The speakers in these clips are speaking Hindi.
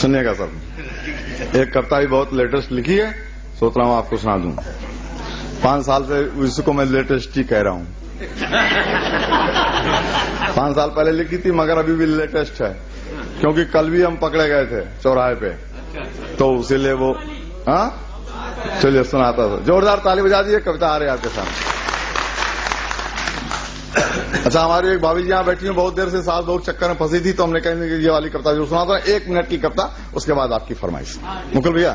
सुनिएगा सर, एक कविता भी बहुत लेटेस्ट लिखी है, सोच रहा हूं आपको सुना दूं। 5 साल से इसको मैं लेटेस्ट ही कह रहा हूं। 5 साल पहले लिखी थी मगर अभी भी लेटेस्ट है, क्योंकि कल भी हम पकड़े गए थे चौराहे पे, तो इसीलिए वो चलिए सुनाता था। जोरदार ताली बजा दीजिए, कविता आ रही है आपके सामने। अच्छा, हमारी एक भाभी जी यहाँ बैठी हैं, बहुत देर से सास बहू चक्कर में फंसी थी, तो हमने कहा कि ये वाली कविता जो सुना था, 1 मिनट की कविता, उसके बाद आपकी फरमाइश। मुकुल भैया,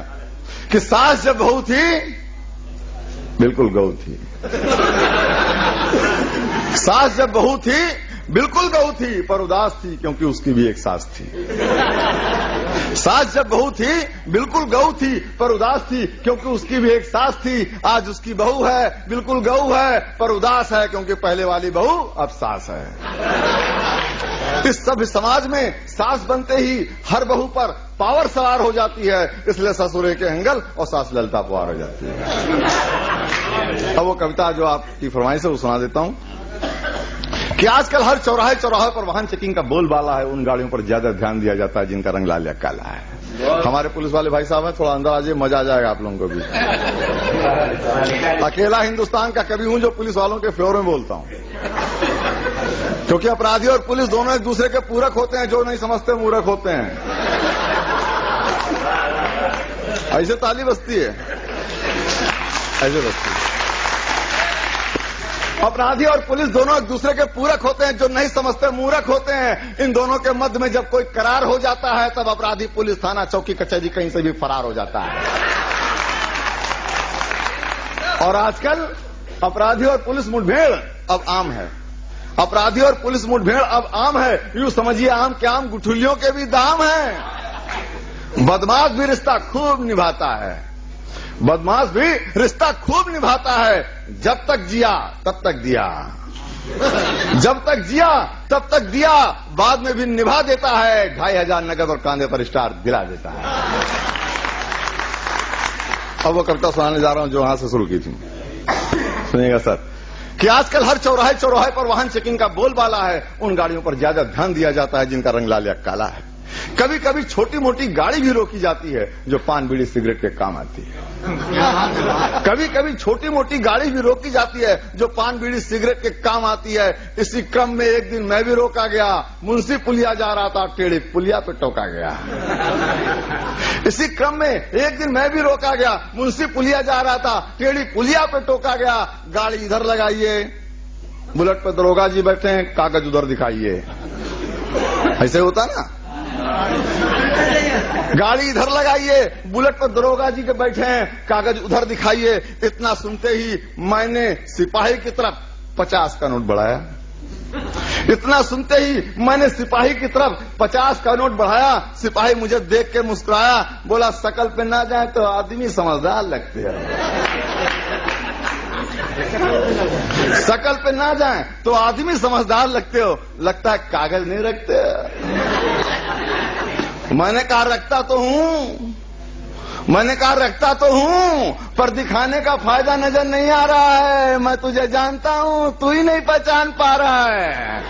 कि सास जब बहू थी बिल्कुल गऊ थी। सास जब बहू थी बिल्कुल गऊ थी, पर उदास थी क्योंकि उसकी भी एक सास थी। सास जब बहू थी बिल्कुल गऊ थी, पर उदास थी क्योंकि उसकी भी एक सास थी। आज उसकी बहू है बिल्कुल गऊ है, पर उदास है क्योंकि पहले वाली बहू अब सास है। इस सभ्य समाज में सास बनते ही हर बहू पर पावर सवार हो जाती है, इसलिए ससुरे के हंगल और सास ललता पुआर हो जाती है। अब वो कविता जो आपकी फरमाइश है वो सुना देता हूं कि आजकल हर चौराहे चौराहे पर वाहन चेकिंग का बोलबाला है। उन गाड़ियों पर ज्यादा ध्यान दिया जाता है जिनका रंग लाल या काला है। हमारे पुलिस वाले भाई साहब हैं, थोड़ा अंदर आ जाइए, मजा आ जाएगा आप लोगों को भी। अकेला हिंदुस्तान का कवि हूं जो पुलिस वालों के फेवर में बोलता हूं, क्योंकि अपराधी और पुलिस दोनों एक दूसरे के पूरक होते हैं, जो नहीं समझते मूर्ख होते हैं। ऐसे ताली बजती है, ऐसे बजती है। अपराधी और पुलिस दोनों एक दूसरे के पूरक होते हैं, जो नहीं समझते मूर्ख होते हैं। इन दोनों के मध्य में जब कोई करार हो जाता है, तब अपराधी पुलिस थाना चौकी कचहरी कहीं से भी फरार हो जाता है। और आजकल अपराधी और पुलिस मुठभेड़ अब आम है। अपराधी और पुलिस मुठभेड़ अब आम है, यूं समझिए आम के आम गुठलियों के भी दाम है। बदमाश भी रिश्ता खूब निभाता है, बदमाश भी रिश्ता खूब निभाता है। जब तक जिया तब तक दिया, जब तक जिया तब तक दिया, बाद में भी निभा देता है। 2500 नगद और कांधे पर स्टार दिला देता है। अब वो कविता सुनाने जा रहा हूं जो वहां से शुरू की थी, सुनिएगा सर। कि आजकल हर चौराहे चौराहे पर वाहन चेकिंग का बोलबाला है। उन गाड़ियों पर ज्यादा ध्यान दिया जाता है जिनका रंग लाल या काला है। कभी कभी छोटी मोटी गाड़ी भी रोकी जाती है जो पान बीड़ी सिगरेट के काम आती है। कभी कभी छोटी मोटी गाड़ी भी रोकी जाती है जो पान बीड़ी सिगरेट के काम आती है। इसी क्रम में एक दिन मैं भी रोका गया, मुंशी पुलिया जा रहा था, टेढ़ी पुलिया पे टोका गया। इसी क्रम में एक दिन मैं भी रोका गया, मुंशी पुलिया जा रहा था, टेढ़ी पुलिया पे टोका गया। गाड़ी इधर लगाइए, बुलेट पे दरोगा जी बैठे हैं, कागज उधर दिखाइए। ऐसे होता ना, गाड़ी इधर लगाइए, बुलेट पर दरोगा जी के बैठे हैं, कागज उधर दिखाइए। इतना सुनते ही मैंने सिपाही की तरफ 50 का नोट बढ़ाया। इतना सुनते ही मैंने सिपाही की तरफ 50 का नोट बढ़ाया। सिपाही मुझे देख के मुस्कुराया, बोला शकल पे ना जाए तो आदमी समझदार लगते हैं, शकल पे ना जाए तो आदमी समझदार लगते हो, लगता है कागज नहीं रखते। मैंने कहा रखता तो हूं, मैंने कहा रखता तो हूं, पर दिखाने का फायदा नजर नहीं आ रहा है। मैं तुझे जानता हूं, तू ही नहीं पहचान पा रहा है।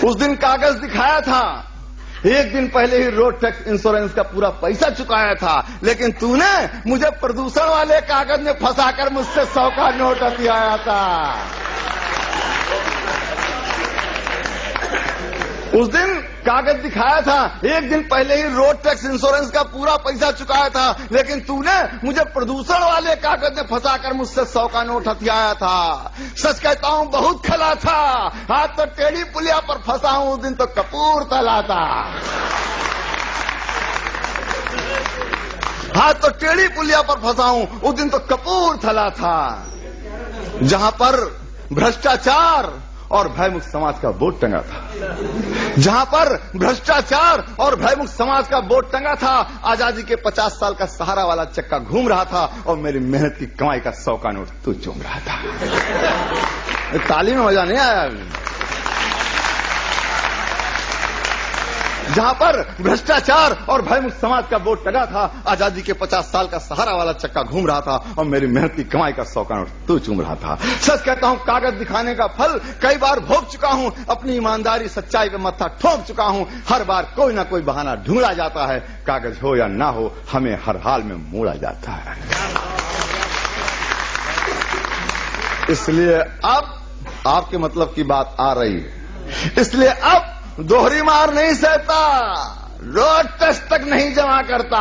उस दिन कागज दिखाया था, एक दिन पहले ही रोड टैक्स इंश्योरेंस का पूरा पैसा चुकाया था, लेकिन तूने मुझे प्रदूषण वाले कागज में फंसाकर मुझसे 100 का नोट हथियाया था। उस दिन कागज दिखाया था, एक दिन पहले ही रोड टैक्स इंश्योरेंस का पूरा पैसा चुकाया था, लेकिन तूने मुझे प्रदूषण वाले कागज में फंसाकर मुझसे 100 का नोट हथियाया था। सच कहता हूं बहुत खला था, आज तो टेढ़ी पुलिया पर फंसा हूं, उस दिन तो कपूरथला था। आज तो टेढ़ी पुलिया पर फंसा हूं, उस दिन तो कपूरथला था। जहां पर भ्रष्टाचार और भयमुक्त समाज का बोर्ड टंगा था, जहां पर भ्रष्टाचार और भयमुक्त समाज का बोर्ड टंगा था, आजादी के 50 साल का सहारा वाला चक्का घूम रहा था और मेरी मेहनत की कमाई का 100 का नोट तू चूम रहा था। ताली में मजा नहीं आया। जहां पर भ्रष्टाचार और भयमुक्त समाज का बोर्ड टंगा था, आजादी के 50 साल का सहारा वाला चक्का घूम रहा था और मेरी मेहनती कमाई का 100 का नोट तू चूम रहा था। सच कहता हूं, कागज दिखाने का फल कई बार भोग चुका हूं, अपनी ईमानदारी सच्चाई पे मत्था ठोक चुका हूं। हर बार कोई ना कोई बहाना ढूंढा जाता है, कागज हो या ना हो हमें हर हाल में मोड़ा जाता है। इसलिए अब आपके मतलब की बात आ रही है, इसलिए अब दोहरी मार नहीं सहता, रोड टेस्ट तक नहीं जमा करता।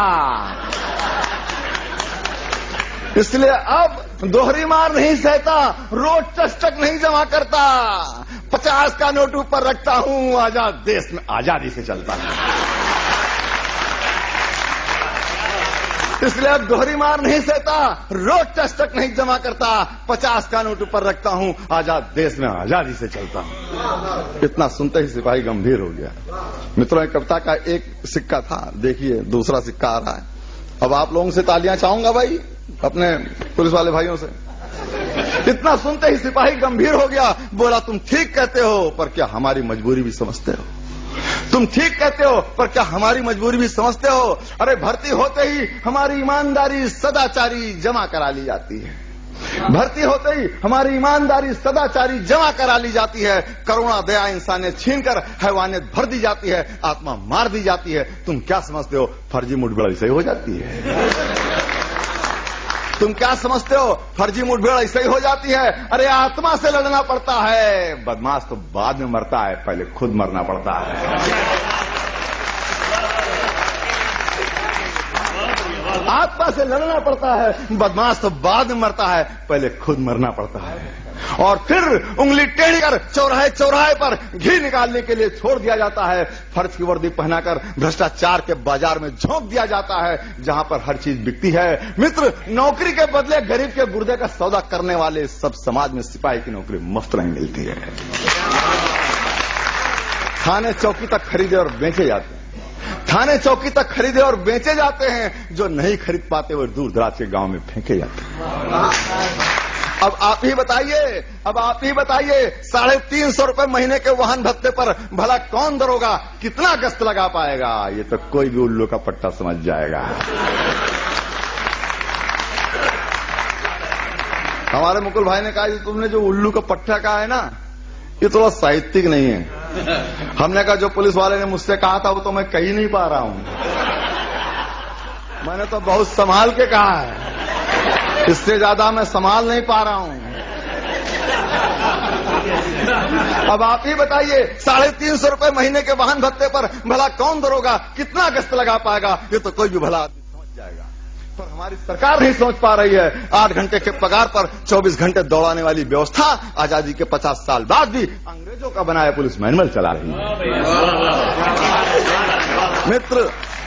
इसलिए अब दोहरी मार नहीं सहता, रोड टेस्ट तक नहीं जमा करता। 50 का नोट ऊपर रखता हूं, आजाद देश में आजादी से चलता है। इसलिए अब दोहरी मार नहीं सहता, रोड टेस्ट तक नहीं जमा करता। 50 का नोट ऊपर रखता हूं, आजाद देश में आजादी से चलता हूं। इतना सुनते ही सिपाही गंभीर हो गया। मित्रों, एक कविता का एक सिक्का था, देखिए दूसरा सिक्का आ रहा है। अब आप लोगों से तालियां चाहूंगा भाई, अपने पुलिस वाले भाइयों से। इतना सुनते ही सिपाही गंभीर हो गया, बोला तुम ठीक कहते हो, पर क्या हमारी मजबूरी भी समझते हो? तुम ठीक कहते हो, पर क्या हमारी मजबूरी भी समझते हो? अरे भर्ती होते ही हमारी ईमानदारी सदाचारी जमा करा ली जाती है। भर्ती होते ही हमारी ईमानदारी सदाचारी जमा करा ली जाती है। करुणा दया इंसानियत छीनकर हैवानियत भर दी जाती है, आत्मा मार दी जाती है। तुम क्या समझते हो, फर्जी मुठभेड़ ऐसे ही हो जाती है? तुम क्या समझते हो, फर्जी मुठभेड़ ऐसे ही हो जाती है? अरे आत्मा से लड़ना पड़ता है, बदमाश तो बाद में मरता है, पहले खुद मरना पड़ता है। आत्मा से लड़ना पड़ता है, बदमाश तो बाद में मरता है, पहले खुद मरना पड़ता है। और फिर उंगली टेढ़ी कर चौराहे चौराहे पर घी निकालने के लिए छोड़ दिया जाता है। फर्ज की वर्दी पहनाकर भ्रष्टाचार के बाजार में झोंक दिया जाता है, जहां पर हर चीज बिकती है। मित्र, नौकरी के बदले गरीब के गुर्दे का सौदा करने वाले सब समाज में सिपाही की नौकरी मुफ्त नहीं मिलती है। थाने चौकी तक खरीदे और बेचे जाते हैं, थाने चौकी तक खरीदे और बेचे जाते हैं। जो नहीं खरीद पाते वो दूर दराज के गांव में फेंके जाते हैं। अब आप ही बताइए, अब आप ही बताइए, 350 रुपए महीने के वाहन भत्ते पर भला कौन दरोगा कितना गश्त लगा पाएगा? ये तो कोई भी उल्लू का पट्टा समझ जाएगा। हमारे मुकुल भाई ने कहा, तुमने जो उल्लू का पट्टा कहा है ना, ये थोड़ा साहित्यिक नहीं है। हमने कहा जो पुलिस वाले ने मुझसे कहा था वो तो मैं कह ही नहीं पा रहा हूं, मैंने तो बहुत संभाल के कहा है, इससे ज्यादा मैं संभाल नहीं पा रहा हूं। अब आप ही बताइए, 350 रुपए महीने के वाहन भत्ते पर भला कौन दरोगा कितना गश्त लगा पाएगा? ये तो कोई भी भला आदमी समझ जाएगा, पर हमारी सरकार नहीं सोच पा रही है। 8 घंटे के पगार पर 24 घंटे दौड़ाने वाली व्यवस्था आजादी के 50 साल बाद भी अंग्रेजों का बनाया पुलिस मैनुअल चला रही है।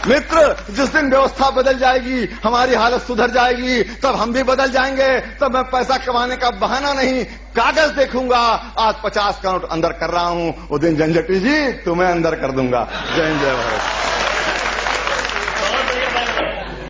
मित्र, जिस दिन व्यवस्था बदल जाएगी, हमारी हालत सुधर जाएगी, तब हम भी बदल जाएंगे। तब मैं पैसा कमाने का बहाना नहीं, कागज देखूंगा। आज 50 का नोट अंदर कर रहा हूं, वो दिन झंझटी जी तुम्हें अंदर कर दूंगा। जय हिंद, जय भारत।